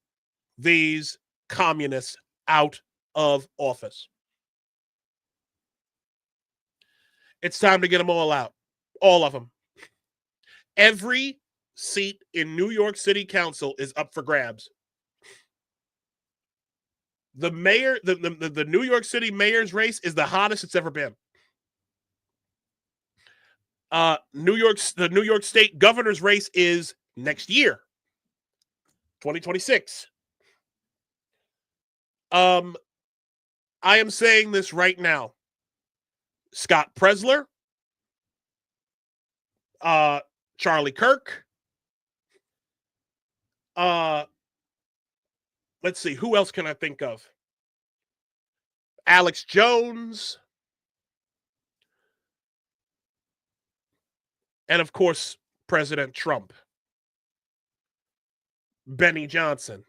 [SPEAKER 1] these communists out of office. It's time to get them all out. All of them. Every seat in New York City Council is up for grabs. The mayor, the New York City mayor's race is the hottest it's ever been. The New York State governor's race is next year, 2026. I am saying this right now. Scott Presler, Charlie Kirk, let's see, who else can I think of? Alex Jones, and of course, President Trump. Benny Johnson.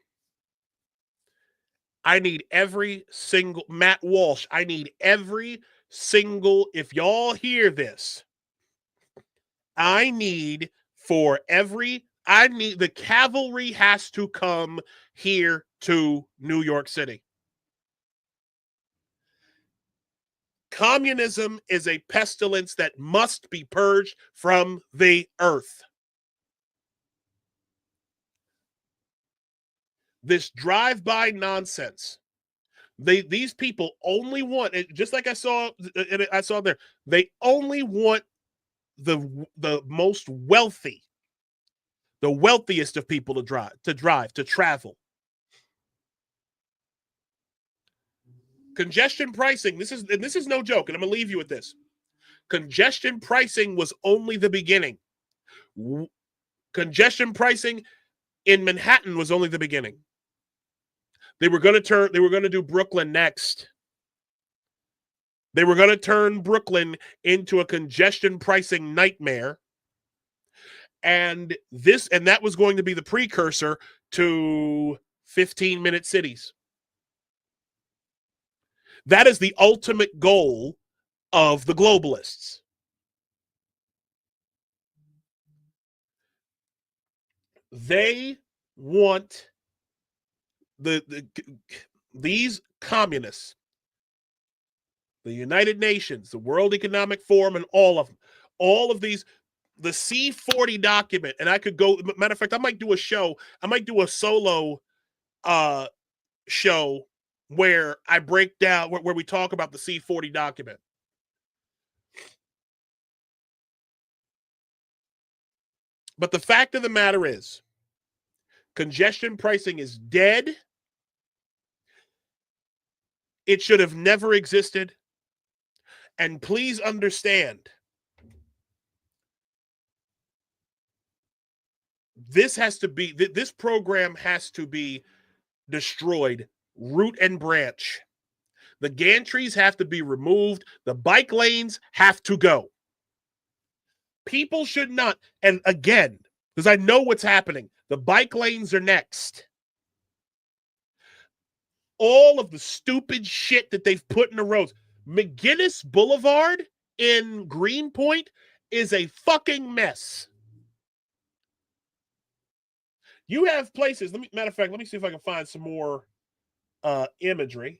[SPEAKER 1] I need every single, Matt Walsh, I need every single, if y'all hear this, the cavalry has to come here to New York City. Communism is a pestilence that must be purged from the earth. This drive-by nonsense. These people only want, just like I saw there, they only want the most wealthy, the wealthiest of people to travel. Congestion pricing, this is no joke, and I'm going to leave you with this. Congestion pricing was only the beginning. Congestion pricing in Manhattan was only the beginning. They were going to do Brooklyn next. They were going to turn Brooklyn into a congestion pricing nightmare. And that was going to be the precursor to 15-minute cities. That is the ultimate goal of the globalists. They want these communists, the United Nations, the World Economic Forum, and all of these, the C40 document, and I could go, matter of fact, I might do a solo show where I break down, where we talk about the C40 document. But the fact of the matter is, congestion pricing is dead. It should have never existed. And please understand, this program has to be destroyed, root and branch. The gantries have to be removed. The bike lanes have to go. People should not, and again, because I know what's happening. The bike lanes are next. All of the stupid shit that they've put in the roads. McGinnis Boulevard in Greenpoint is a fucking mess. You have places. Matter of fact, let me see if I can find some more imagery.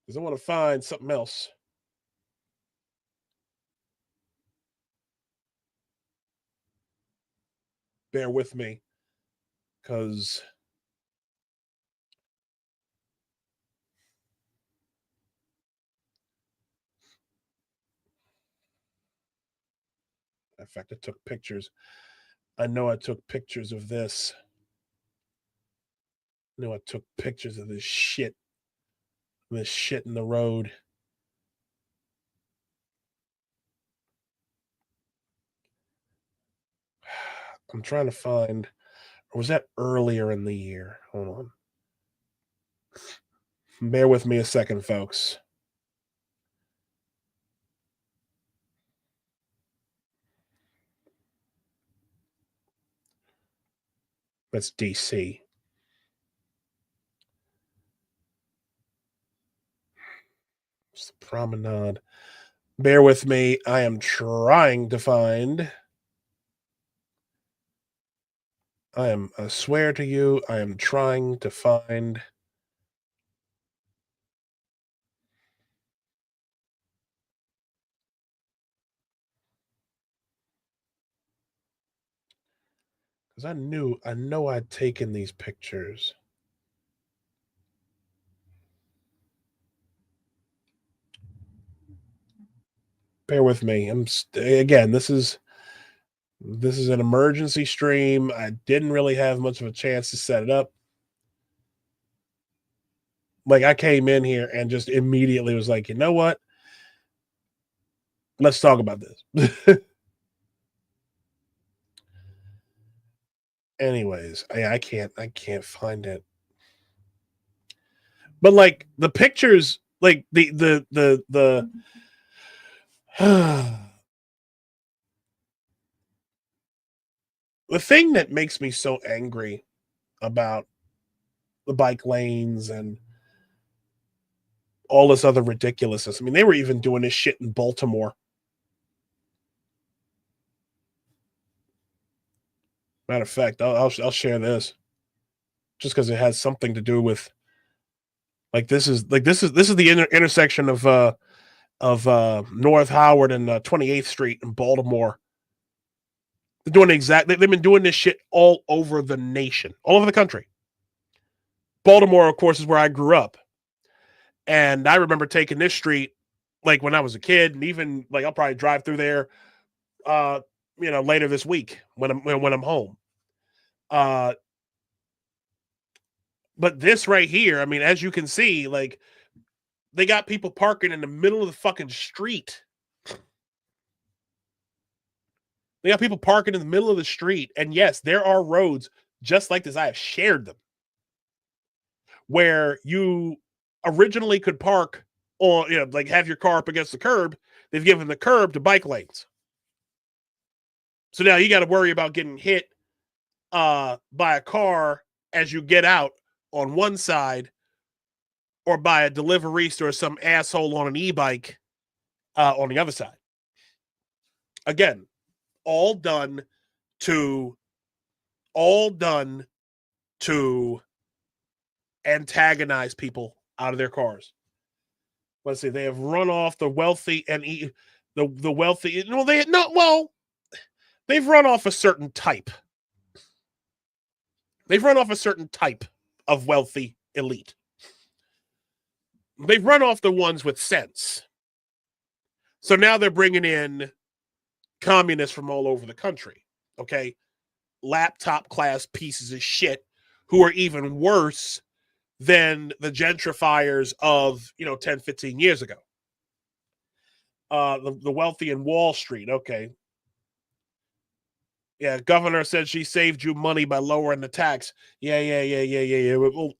[SPEAKER 1] Because I want to find something else. Bear with me. Because in fact, I took pictures. I know I took pictures of this. I know I took pictures of this shit. This shit in the road. I'm trying to find, or was that earlier in the year? Hold on. Bear with me a second, folks. That's DC. It's the promenade. Bear with me. I am trying to find. I swear to you, I am trying to find. Because I know I'd taken these pictures. Bear with me. Again, this is an emergency stream. I didn't really have much of a chance to set it up. Like, I came in here and just immediately was like, you know what? Let's talk about this. Anyways, I can't find it. But like the pictures, like the the thing that makes me so angry about the bike lanes and all this other ridiculousness. I mean, they were even doing this shit in Baltimore. Matter of fact, I'll share this just because it has something to do with like this is the intersection of North Howard and 28th Street in Baltimore. They're doing they've been doing this shit all over the nation, all over the country. Baltimore, of course, is where I grew up. And I remember taking this street like when I was a kid, and even like I'll probably drive through there later this week when I'm home. But this right here, I mean, as you can see, like they got people parking in the middle of the fucking street. They got people parking in the middle of the street. And yes, there are roads just like this. I have shared them where you originally could park on, like have your car up against the curb. They've given the curb to bike lanes. So now you got to worry about getting hit by a car as you get out on one side or by a deliverista or some asshole on an e-bike on the other side. Again, all done to antagonize people out of their cars. Let's see, they have run off the wealthy and the wealthy. No, they've run off a certain type. They've run off a certain type of wealthy elite. They've run off the ones with sense. So now they're bringing in communists from all over the country. Okay. Laptop class pieces of shit who are even worse than the gentrifiers of 10, 15 years ago. The wealthy in Wall Street. Okay. Yeah, governor said she saved you money by lowering the tax. Yeah. Well,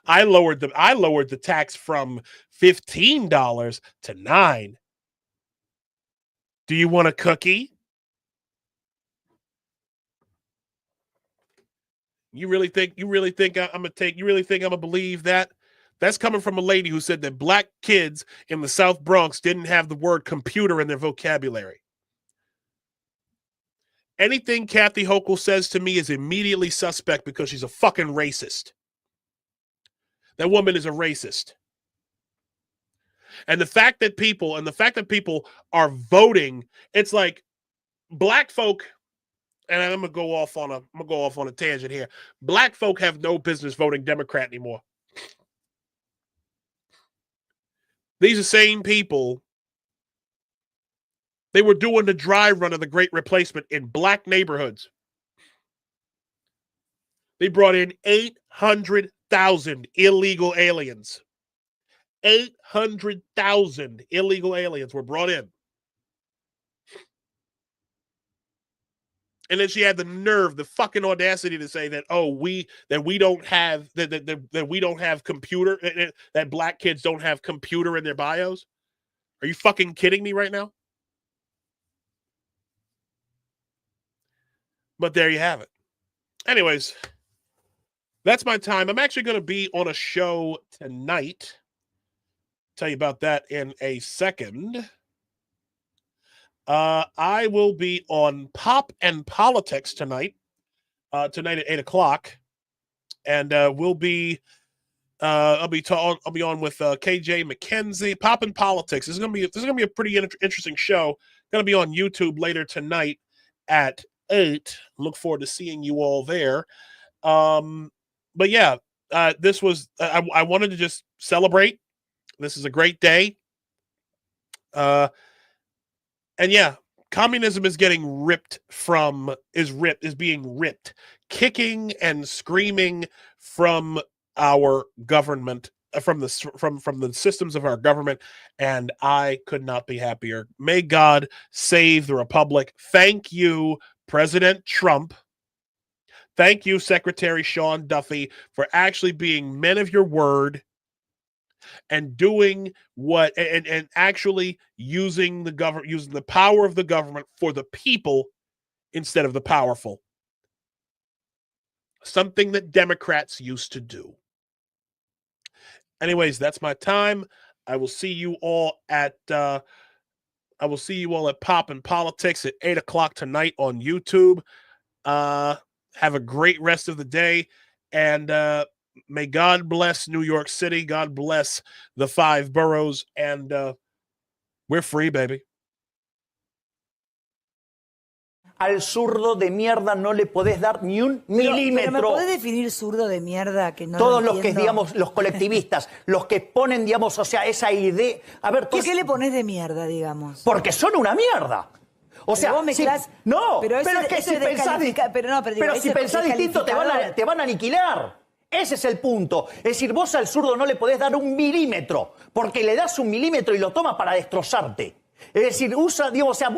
[SPEAKER 1] I lowered the tax from $15 to $9. Do you want a cookie? You really think I'm gonna believe that? That's coming from a lady who said that black kids in the South Bronx didn't have the word computer in their vocabulary. Anything Kathy Hochul says to me is immediately suspect because she's a fucking racist. That woman is a racist. And the fact that people are voting, it's like black folk, and I'm gonna go off on a tangent here. Black folk have no business voting Democrat anymore. These are same people. They were doing the dry run of the Great Replacement in black neighborhoods. They brought in 800,000 illegal aliens. 800,000 illegal aliens were brought in. And then she had the nerve, the fucking audacity to say that, we don't have computer, that black kids don't have computer in their bios. Are you fucking kidding me right now? But there you have it. Anyways, that's my time. I'm actually going to be on a show tonight. Tell you about that in a second. I will be on Pop and Politics tonight. Tonight at 8:00, and I'll be on with KJ McKenzie. Pop and Politics. This is gonna be a pretty interesting show. Gonna be on YouTube later tonight at 8. Look forward to seeing you all there. But yeah, this was I wanted to just celebrate. This is a great day. And yeah, communism is being ripped, kicking and screaming from our government, from the systems of our government, and I could not be happier. May God save the republic. Thank you, President Trump. Thank you, Secretary Sean Duffy, for actually being men of your word and doing and actually using the power of the government for the people instead of the powerful. Something that Democrats used to do. Anyways, that's my time. I will see you all at Pop and Politics at 8:00 tonight on YouTube. Have a great rest of the day, and may God bless New York City. God bless the 5 boroughs, and we're free, baby.
[SPEAKER 2] Al zurdo de mierda no le podés dar ni un milímetro.
[SPEAKER 3] ¿Pero me podés definir zurdo de mierda? Que no
[SPEAKER 2] Todos
[SPEAKER 3] lo
[SPEAKER 2] los que,
[SPEAKER 3] entiendo.
[SPEAKER 2] digamos, los colectivistas, los que ponen, digamos, o sea, esa idea... A ver,
[SPEAKER 3] ¿Por qué le pones de mierda, digamos?
[SPEAKER 2] Porque son una mierda. O sea,
[SPEAKER 3] vos mezclás...
[SPEAKER 2] no,
[SPEAKER 3] pero
[SPEAKER 2] es que si pensás, pero si pensás distinto te van a aniquilar. Ese es el punto. Es decir, vos al zurdo no le podés dar un milímetro, porque le das un milímetro y lo toma para destrozarte. Es decir, vos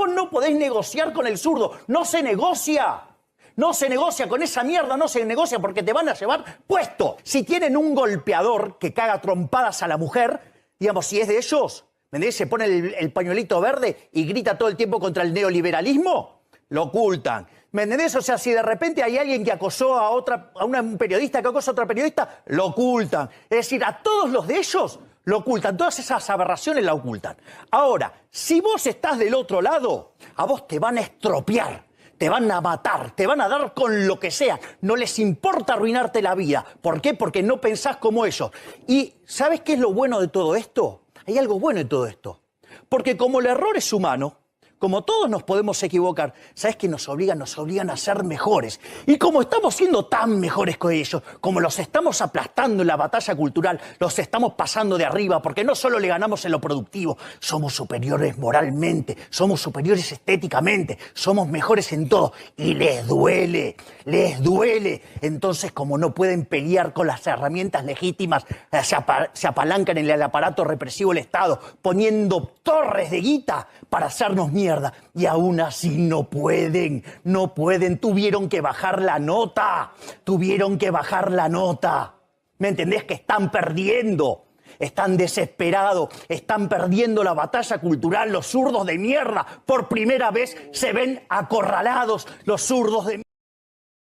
[SPEAKER 2] no podés negociar con el zurdo. No se negocia. No se negocia con esa mierda, no se negocia porque te van a llevar puesto. Si tienen un golpeador que caga trompadas a la mujer, digamos, si es de ellos, ¿me entendés? Se pone el pañuelito verde y grita todo el tiempo contra el neoliberalismo, lo ocultan. ¿Me entendés? O sea, si de repente hay alguien que acosó a un periodista que acosa a otra periodista, lo ocultan. Es decir, a todos los de ellos lo ocultan. Todas esas aberraciones la ocultan. Ahora, si vos estás del otro lado, a vos te van a estropear, te van a matar, te van a dar con lo que sea. No les importa arruinarte la vida. ¿Por qué? Porque no pensás como ellos. Y ¿sabés qué es lo bueno de todo esto? Hay algo bueno en todo esto. Porque como el error es humano, como todos nos podemos equivocar, ¿sabes qué nos obligan? Nos obligan a ser mejores. Y como estamos siendo tan mejores que ellos, como los estamos aplastando en la batalla cultural, los estamos pasando de arriba, porque no solo le ganamos en lo productivo, somos superiores moralmente, somos superiores estéticamente, somos mejores en todo. Y les duele. Entonces, como no pueden pelear con las herramientas legítimas, se apalancan en el aparato represivo del Estado, poniendo torres de guita para hacernos mierda. Y aún así no pueden, tuvieron que bajar la nota. ¿Me entendés? Que están perdiendo. Están desesperados, están perdiendo la batalla cultural. Los zurdos de mierda, por primera vez se ven acorralados. Los zurdos de